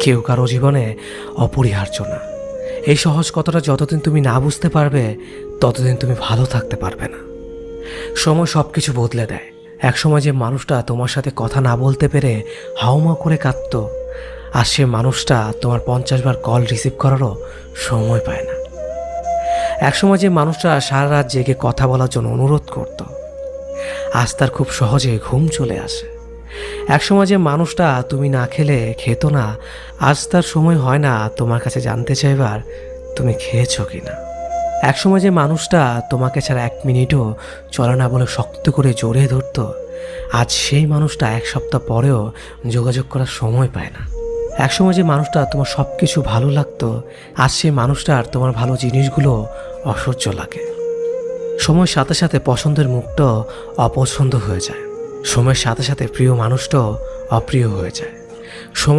কেউ কারো জীবনে অপরিহার্য না। এই সহজ কথাটা যতদিন তুমি না বুঝতে পারবে ততদিন তুমি ভালো থাকতে পারবে না। সময় সব কিছু বদলে দেয়। একসময় যে মানুষটা তোমার সাথে কথা না বলতে পেরে হাউমাউ করে কাঁদত, আর সে মানুষটা তোমার 50 বার কল রিসিভ করারও সময় পায় না। একসময় যে মানুষটা সারা রাত জেগে কথা বলার জন্য অনুরোধ করত, আজ তার খুব সহজে ঘুম চলে আসে। একসময় যে মানুষটা তুমি না খেলে খেত না, আজ তার সময় হয় না তোমার কাছে জানতে চাইবার তুমি খেয়েছো কিনা। একসময় যে মানুষটা তোমাকে ছাড়া 1 মিনিটও চলে না বলে শক্ত করে জড়িয়ে ধরত, আজ সেই মানুষটা 1 সপ্তাহ পরেও যোগাযোগ করার সময় পায় না। একসময় যে মানুষটা তোমার সব কিছু ভালো লাগতো, আজ সেই মানুষটার তোমার ভালো জিনিসগুলো অসহ্য লাগে। সময়ের সাথে সাথে পছন্দের মুখটাও অপছন্দ হয়ে যায়। সময়ের সাথে সাথে প্রিয় মানুষটাও অপ্রিয় হয়ে যায়। সময়